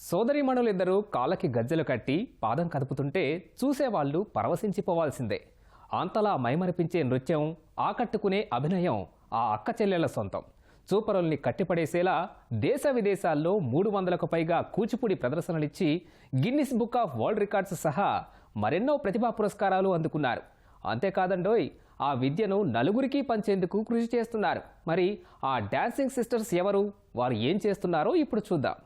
సోదరీమణులిద్దరూ కాళ్ళకి గజ్జెలు కట్టి పాదం కదుపుతుంటే చూసేవాళ్లు పరవశించిపోవాల్సిందే. అంతలా మైమరిపించే నృత్యం, ఆకట్టుకునే అభినయం ఆ అక్క చెల్లెళ్ల సొంతం. చూపరుల్ని కట్టిపడేసేలా దేశ విదేశాల్లో 300కు పైగా కూచిపూడి ప్రదర్శనలిచ్చి Guinness book of world records సహా మరెన్నో ప్రతిభా పురస్కారాలు అందుకున్నారు. అంతేకాదండోయ్, ఆ విద్యను నలుగురికి పంచేందుకు కృషి చేస్తున్నారు. మరి ఆ డాన్సింగ్ సిస్టర్స్ ఎవరు, వారు ఏం చేస్తున్నారో ఇప్పుడు చూద్దాం.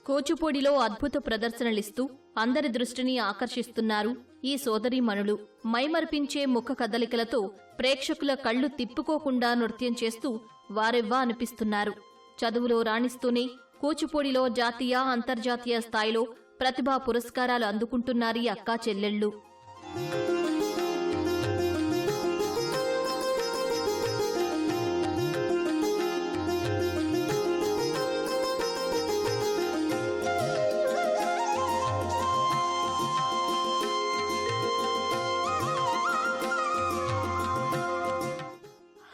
కూచిపూడిలో అద్భుత ప్రదర్శనలిస్తూ అందరి దృష్టిని ఆకర్షిస్తున్నారు ఈ సోదరీమణులు. మైమర్పించే ముఖ కదలికలతో ప్రేక్షకుల కళ్లు తిప్పుకోకుండా నృత్యం చేస్తూ వారెవ్వా అనిపిస్తున్నారు. చదువులో రాణిస్తూనే కూచిపూడిలో జాతీయ, అంతర్జాతీయ స్థాయిలో ప్రతిభా పురస్కారాలు అందుకుంటున్నారు ఈ అక్కా చెల్లెళ్లు.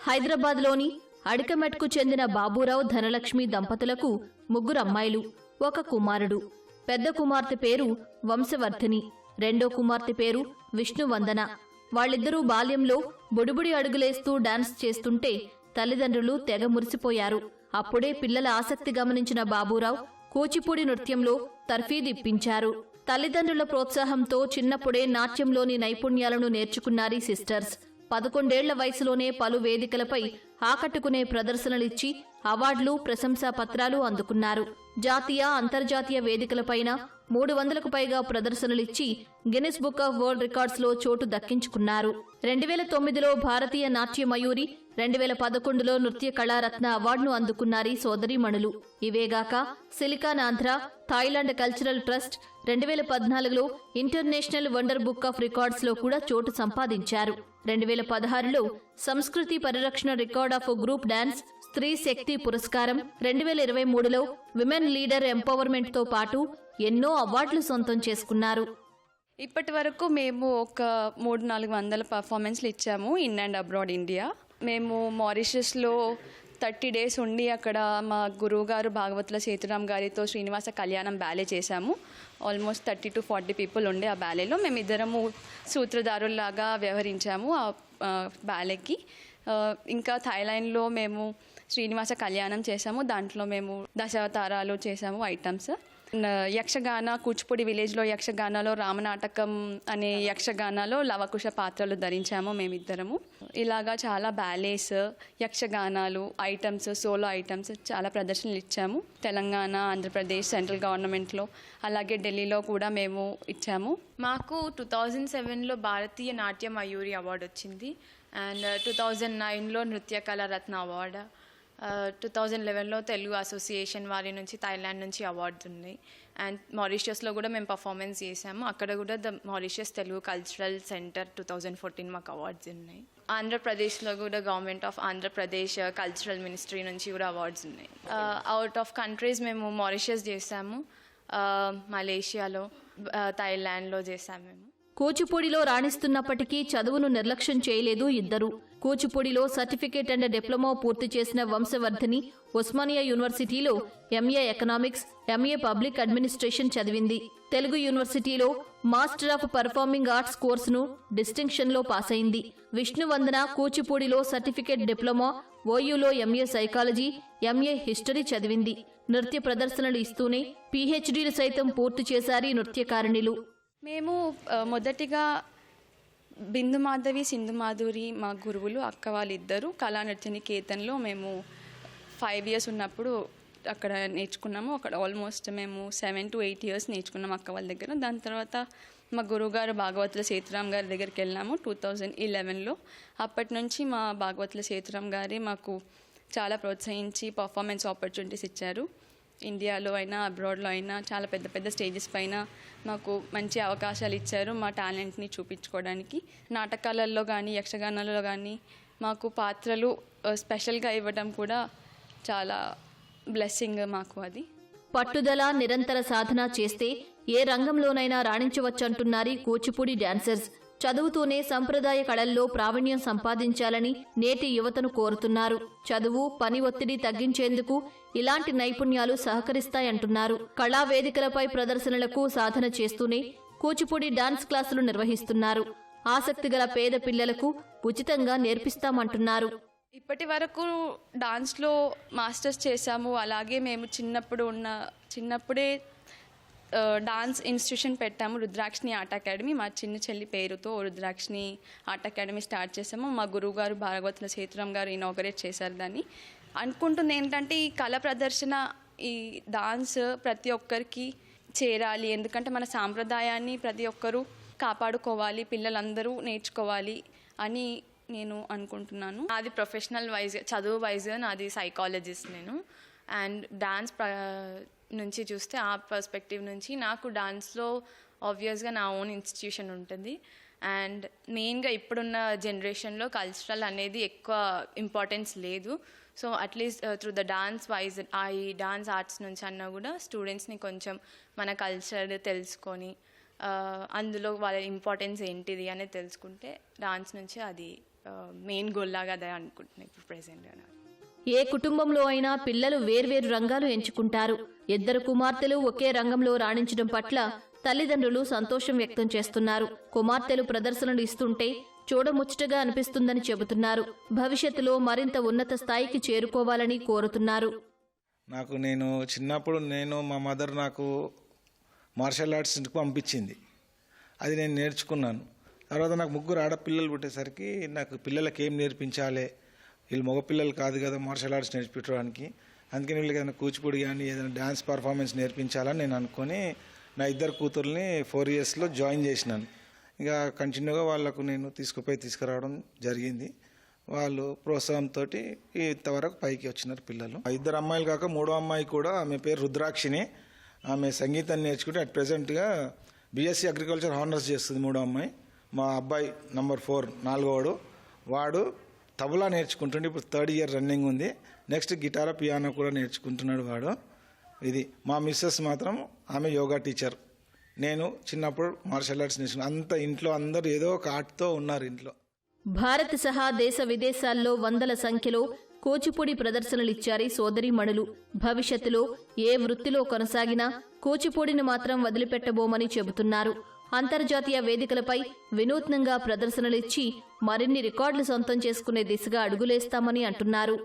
హైదరాబాద్లోని అడికమెట్కు చెందిన బాబూరావు, ధనలక్ష్మి దంపతులకు 3 అమ్మాయిలు, 1 కుమారుడు. పెద్ద కుమార్తె పేరు వంశవర్ధిని, రెండో కుమార్తె పేరు విష్ణువందన. వాళ్ళిద్దరూ బాల్యంలో బుడిబుడి అడుగులేస్తూ డాన్స్ చేస్తుంటే తల్లిదండ్రులు తెగ మురిసిపోయారు. అప్పుడే పిల్లల ఆసక్తి గమనించిన బాబూరావు కూచిపూడి నృత్యంలో తర్ఫీదిప్పించారు. తల్లిదండ్రుల ప్రోత్సాహంతో చిన్నప్పుడే నాట్యంలోని నైపుణ్యాలను నేర్చుకున్నారీ సిస్టర్స్. 11 ఏళ్ల వయసులోనే పలు వేదికలపై ఆకట్టుకునే ప్రదర్శనలిచ్చి అవార్డులు, ప్రశంసా పత్రాలు అందుకున్నారు. జాతీయ, అంతర్జాతీయ వేదికలపైన 300కు పైగా ప్రదర్శనలిచ్చి Guinness book of world records లో చోటు దక్కించుకున్నారు. 2009లో భారతీయ నాట్య మయూరి, 2011లో నృత్య కళారత్న అవార్డును అందుకున్నారీ సోదరీమణులు. ఇవేగాక silicon Andhra, Thailand cultural trust 2014లో international wonder book of records లో కూడా చోటు సంపాదించారు. 2016లో సంస్కృతి పరిరక్షణ రికార్డ్ ఆఫ్ గ్రూప్ డాన్స్ స్త్రీ శక్తి పురస్కారం, 2023లో విమెన్ లీడర్ ఎంపవర్మెంట్ తో పాటు ఎన్నో అవార్డులు సొంతం చేసుకున్నారు. ఇప్పటి వరకు మేము ఒక 300-400 పర్ఫార్మెన్స్లు ఇచ్చాము ఇన్ అండ్ అబ్రాడ్ ఇండియా. మేము మారిషస్లో 30 డేస్ ఉండి అక్కడ మా గురువు గారు భాగవతుల సేతురామ్ గారితో శ్రీనివాస కళ్యాణం బ్యాలే చేశాము. ఆల్మోస్ట్ 30 to 40 పీపుల్ ఉండే ఆ బ్యాలేలో మేమిద్దరము సూత్రధారుల్లాగా వ్యవహరించాము ఆ బ్యాలేకి. ఇంకా థాయిలాండ్లో మేము శ్రీనివాస కళ్యాణం చేశాము. దాంట్లో మేము దశావతారాలు చేశాము ఐటమ్స్. యక్షగాన, కూచిపూడి విలేజ్లో యక్షగానలో రామనాటకం అనే యక్షగానలో లవకుశ పాత్రలు ధరించాము మేమిద్దరము. ఇలాగా చాలా బ్యాలేస్, యక్షగానాలు, ఐటమ్స్, సోలో ఐటమ్స్ చాలా ప్రదర్శనలు ఇచ్చాము. తెలంగాణ, ఆంధ్రప్రదేశ్, సెంట్రల్ గవర్నమెంట్లో, అలాగే ఢిల్లీలో కూడా మేము ఇచ్చాము. మాకు 2007లో భారతీయ నాట్య మయూరి అవార్డు వచ్చింది. అండ్ 2009లో నృత్య కళారత్న అవార్డు, 2011లో తెలుగు అసోసియేషన్ వారి నుంచి, థాయిలాండ్ నుంచి అవార్డ్స్ ఉన్నాయి. అండ్ మారిషియస్లో కూడా మేము పర్ఫార్మెన్స్ చేసాము. అక్కడ కూడా the Mauritius Telugu cultural centre 2014 మాకు అవార్డ్స్ ఉన్నాయి. ఆంధ్రప్రదేశ్లో కూడా government of Andhra Pradesh cultural ministry నుంచి కూడా అవార్డ్స్ ఉన్నాయి. అవుట్ ఆఫ్ కంట్రీస్ మేము మారిషియస్ చేసాము, మలేషియాలో, థాయిలాండ్లో చేసాము. మేము కూచిపూడిలో రాణిస్తున్నప్పటికీ చదువును నిర్లక్ష్యం చేయలేదు ఇద్దరు. కూచిపూడిలో సర్టిఫికేట్ అండ్ డిప్లొమా పూర్తి చేసిన వంశవర్ధిని ఉస్మానియా యూనివర్సిటీలో MA economics, MA public administration చదివింది. తెలుగు యూనివర్సిటీలో మాస్టర్ ఆఫ్ పర్ఫార్మింగ్ ఆర్ట్స్ కోర్సును డిస్టింక్షన్లో పాస్ అయింది. విష్ణువందన కూచిపూడిలో సర్టిఫికేట్ డిప్లొమా, ఓయూలో ఎంఏ సైకాలజీ, ఎంఏ హిస్టరీ చదివింది. నృత్య ప్రదర్శనలు ఇస్తూనే పీహెచ్డీలు సైతం పూర్తి చేశారు ఈ నృత్యకారిణులు. మేము మొదటిగా బిందు మాధవి, సింధు మాధురి మా గురువులు, అక్క వాళ్ళిద్దరూ కళానృత్య నికేతన్లో మేము 5 years ఉన్నప్పుడు అక్కడ నేర్చుకున్నాము. అక్కడ ఆల్మోస్ట్ మేము 7 to 8 years నేర్చుకున్నాము అక్క వాళ్ళ దగ్గర. దాని తర్వాత మా గురువుగారు భాగవతుల సేతురామ్ గారి దగ్గరికి వెళ్ళాము 2011లో. అప్పటి నుంచి మా భాగవతుల సేతురామ్ గారి మాకు చాలా ప్రోత్సహించి పర్ఫార్మెన్స్ ఆపర్చునిటీస్ ఇచ్చారు. ఇండియాలో అయినా, అబ్రాడ్లో అయినా చాలా పెద్ద పెద్ద స్టేజెస్ పైన మాకు మంచి అవకాశాలు ఇచ్చారు మా టాలెంట్ని చూపించుకోవడానికి. నాటకాలలో కానీ, యక్షగానాలలో కానీ మాకు పాత్రలు స్పెషల్గా ఇవ్వడం కూడా చాలా బ్లెస్సింగ్ మాకు అది. పట్టుదల నిరంతర సాధన చేస్తే ఏ రంగంలోనైనా రాణించవచ్చంటున్నారీ కూచిపూడి డాన్సర్స్. చదువుతూనే సంప్రదాయ కళల్లో ప్రావీణ్యం సంపాదించాలని నేటి యువతను కోరుతున్నారు. చదువు, పని ఒత్తిడి తగ్గించేందుకు ఇలాంటి నైపుణ్యాలు సహకరిస్తాయంటున్నారు. కళా వేదికలపై ప్రదర్శనలకు సాధన చేస్తూనే కూచిపూడి డాన్స్ క్లాసులు నిర్వహిస్తున్నారు. ఆసక్తిగల పేద పిల్లలకు ఉచితంగా నేర్పిస్తామంటున్నారు. ఇప్పటి వరకు డాన్స్లో మాస్టర్స్ చేశాము. అలాగే మేము చిన్నప్పుడే డాన్స్ ఇన్స్టిట్యూషన్ పెట్టాము, రుద్రాక్షిణి ఆర్ట్ అకాడమీ. మా చిన్న చెల్లి పేరుతో రుద్రాక్షిణి ఆర్ట్ అకాడమీ స్టార్ట్ చేసాము. మా గురువు గారు భాగవతుల సేతురాం గారు ఇనాగరేట్ చేశారు దాన్ని. అనుకుంటుంది ఏంటంటే ఈ కళ ప్రదర్శన, ఈ డాన్స్ ప్రతి ఒక్కరికి చేరాలి. ఎందుకంటే మన సాంప్రదాయాన్ని ప్రతి ఒక్కరూ కాపాడుకోవాలి, పిల్లలందరూ నేర్చుకోవాలి అని నేను అనుకుంటున్నాను. నాది ప్రొఫెషనల్ వైజ్, చదువు వైజ్ నాది సైకాలజిస్ట్ నేను. అండ్ డాన్స్ నుంచి చూస్తే ఆ పర్స్పెక్టివ్ నుంచి నాకు డాన్స్లో ఆబ్వియస్గా నా ఓన్ ఇన్స్టిట్యూషన్ ఉంటుంది. అండ్ మెయిన్గా ఇప్పుడున్న జనరేషన్లో కల్చరల్ అనేది ఎక్కువ ఇంపార్టెన్స్ లేదు. So at least through the dance wise ఈ డాన్స్ ఆర్ట్స్ నుంచి అన్నా కూడా స్టూడెంట్స్ని కొంచెం మన కల్చర్ తెలుసుకొని అందులో వాళ్ళ ఇంపార్టెన్స్ ఏంటిది అనేది తెలుసుకుంటే డాన్స్ నుంచి అది మెయిన్ గోల్ లాగా అదే అనుకుంటున్నాను ఇప్పుడు ప్రెసెంట్గా. ఏ కుటుంబంలో అయినా పిల్లలు వేర్వేరు రంగాలు ఎంచుకుంటారు. 2 కుమార్తెలు ఒకే రంగంలో రాణించడం పట్ల తల్లిదండ్రులు సంతోషం వ్యక్తం చేస్తున్నారు. కుమార్తెలు ప్రదర్శనలు ఇస్తుంటే చూడముచ్చటగా అనిపిస్తుందని చెబుతున్నారు. భవిష్యత్తులో మరింత ఉన్నత స్థాయికి చేరుకోవాలని కోరుతున్నారు. నేను చిన్నప్పుడు మా మదర్ నాకు మార్షల్ ఆర్ట్స్కి పంపించింది. అది నేను నేర్చుకున్నాను. తర్వాత నాకు 3 ఆడపిల్లలు పుట్టేసరికి నాకు పిల్లలకి ఏం నేర్పించాలి, వీళ్ళు మగపిల్లలు కాదు కదా మార్షల్ ఆర్ట్స్ నేర్పించడానికి, అందుకని వీళ్ళకి ఏదైనా కూచిపూడి కానీ ఏదైనా డ్యాన్స్ పర్ఫార్మెన్స్ నేర్పించాలని నేను అనుకొని నా 2 కూతుర్ని 4 ఇయర్స్లో జాయిన్ చేసినాను. ఇక కంటిన్యూగా వాళ్ళకు నేను తీసుకురావడం జరిగింది. వాళ్ళు ప్రోత్సాహంతో ఇంతవరకు పైకి వచ్చినారు పిల్లలు. 2 అమ్మాయిలు కాక 3వ అమ్మాయి కూడా, ఆమె పేరు రుద్రాక్షిని. ఆమె సంగీతాన్ని నేర్చుకుంటే అట్ ప్రెజెంట్గా బీఎస్సీ అగ్రికల్చర్ హానర్స్ చేస్తుంది 3వ అమ్మాయి. మా అబ్బాయి నంబర్ 4 4వ వాడు తబలా నేర్చుకుంటుండే, ఇప్పుడు 3rd ఇయర్ రన్నింగ్ ఉంది. నెక్స్ట్ గిటార్, పియానో కూడా నేర్చుకుంటున్నాడు వాడు. ఇది మా మిస్సెస్ మాత్రం ఆమె యోగా టీచర్. నేను చిన్నప్పుడు మార్షల్ ఆర్ట్స్ నేర్చుకున్నాను. అంత ఇంట్లో అందరూ ఏదో ఒక ఆర్ట్తో ఉన్నారు ఇంట్లో. భారత్ సహా దేశ విదేశాల్లో వందల సంఖ్యలో కూచిపూడి ప్రదర్శనలిచ్చారు సోదరీమణులు. భవిష్యత్తులో ఏ వృత్తిలో కొనసాగినా కూచిపూడిని మాత్రం వదిలిపెట్టబోమని చెబుతున్నారు. అంతర్జాతీయ వేదికలపై వినూత్నంగా ప్రదర్శనలిచ్చి మరిన్ని రికార్డులు సొంతం చేసుకునే దిశగా అడుగులేస్తామని అంటున్నారు.